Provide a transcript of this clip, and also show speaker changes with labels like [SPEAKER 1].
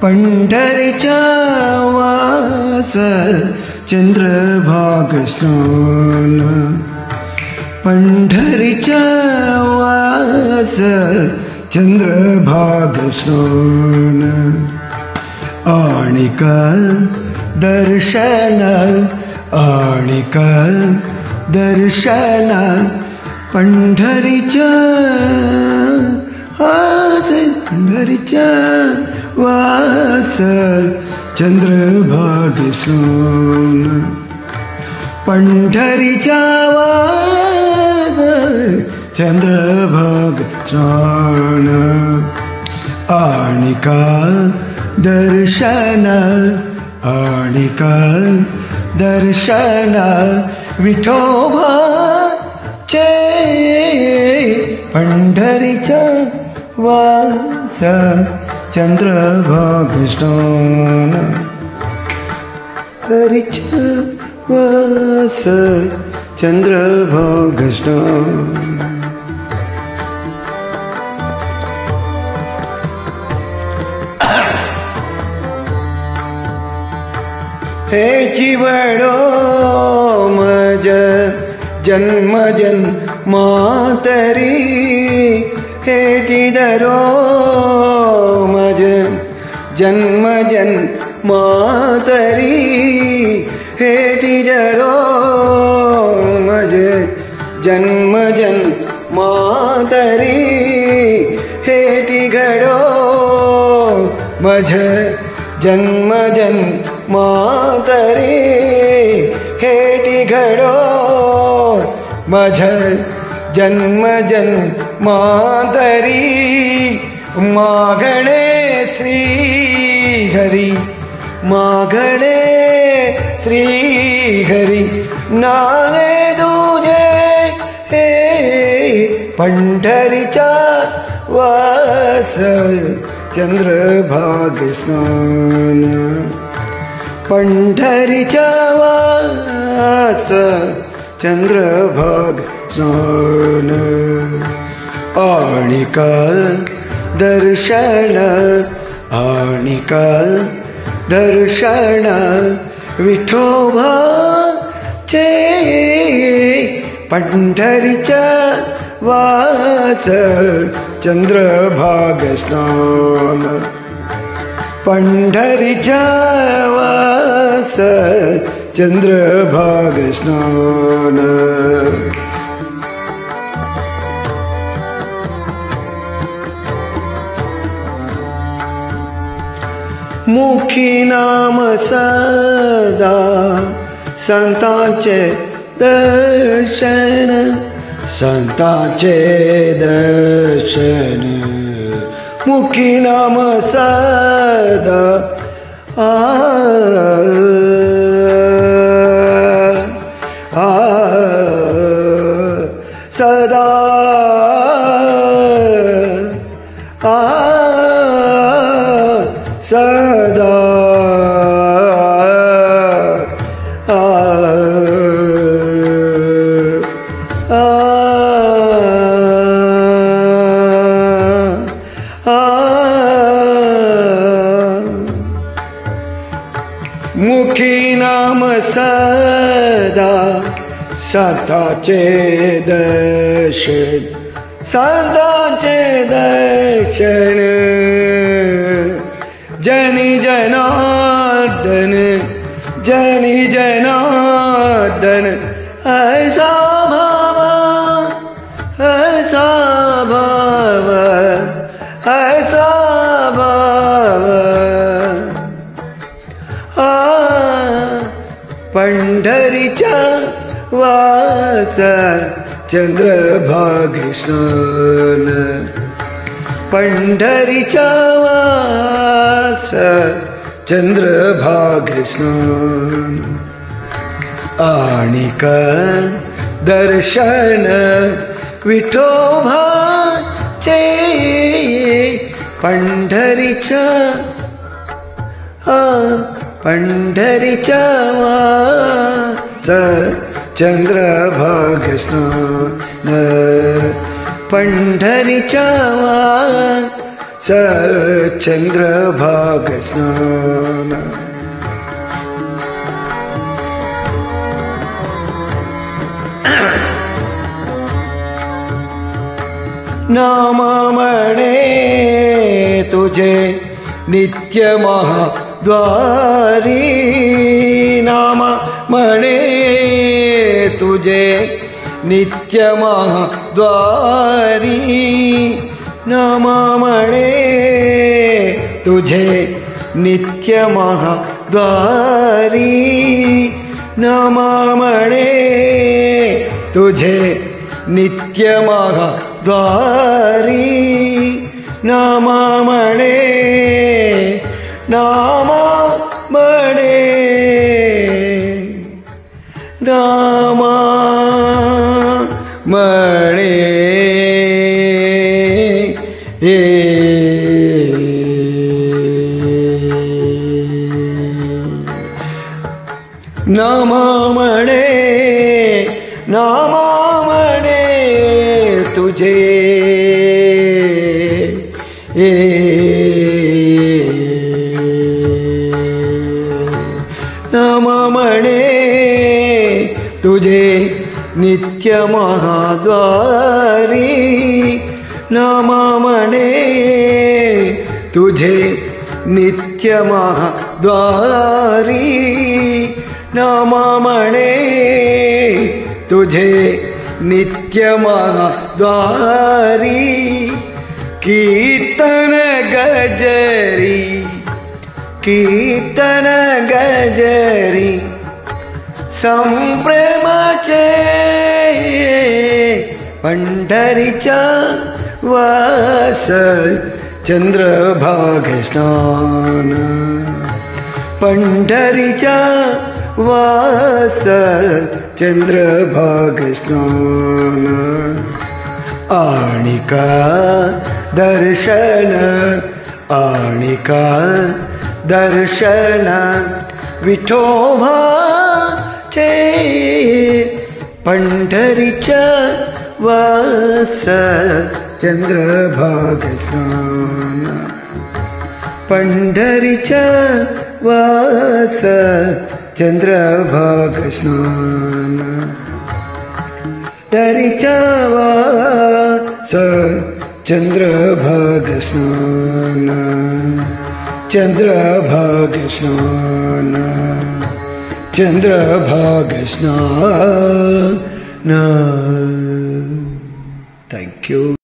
[SPEAKER 1] पंढरीच्या वास चंद्रभागा स्नान, पंढरीच्या वास चंद्रभागा स्नान, आणिक दर्शन आणिक दर्शन पंढरीच्या वास पंढरीच्या वास चंद्रभागा स्नान, पंढरीच्या वास चंद्रभागा स्नान, आणिक दर्शन आणिक दर्शन विठोबाचे पंढरीच्या वास चंद्रभागा स्नान, पंढरीच्या वास चंद्रभागा स्नान. हे जीवडो मज जन्म जन्मांतरी, हे दिदरो मज जन्म जन्मांतरी, हे दिदरो मज जन्म जन्मांतरी, हे दिगडो मज जन्म जन्मांतरी, हे दिगडो मज जन्म जन्मांतरी. मागणे श्री हरी मागणे श्री हरी, नावे तुझे हे पंढरीच्या वास चंद्रभागा स्नान, पंढरीच्या वास चंद्रभागा स्नान, आणिक दर्शन आणिक दर्शन विठोबाचे पंढरीच्या वास चंद्रभागा स्नान, पंढरीच्या वास चंद्रभागा स्नान. मुखी नाम सदा संतांचे दर्शन, संतांचे दर्शन, मुखी नाम सदा सदा सदा मुखी नाम सदा संतांचे दर्शन, संतांचे दर्शन, जनी जनार्दन जनी जनार्दन, ऐसा भाव ऐसा भाव ऐसा भाव. पंढरीच्या वास चंद्रभागा स्नान, पंढरीच्या वास चंद्रभागा स्नान, आणिक दर्शन विठोबाचे पंढरीच्या पंढरीच्या वास चंद्रभागा स्नान, पंढरीच्या वास स चन्द्रभागस्नान नाममणे तुझे नित्य महाद्वारी नाममणे तुझे नित्य महाद्वारी नाममणे तुझे नित्य महाद्वारी नाममणे तुझे नित्य महाद्वारी नाममणे नाममणे नाममणे नाममणे नाममणे तुझे नाममणे तुझे नित्य महाद्वारी नाममणे तुझे नित्य महाद्वारी नाममणे तुझे नित्य महाद्वारी कीर्तन गजरी कीर्तन गजरी संप्रेमाचे पंढरीच्या वास चंद्रभागस्नान पंढरीच्या वास चंद्रभागस्नान आणिका दर्शन आणिका दर्शन विठोबाचे पंढरीच्या वास चंद्रभागस्नान पंढरीच्या वास चंद्रभागस्नान पंढरीच्या वास चंद्रभागस्नान चंद्रभागस्नान चंद्रभागस्नान. Thank you.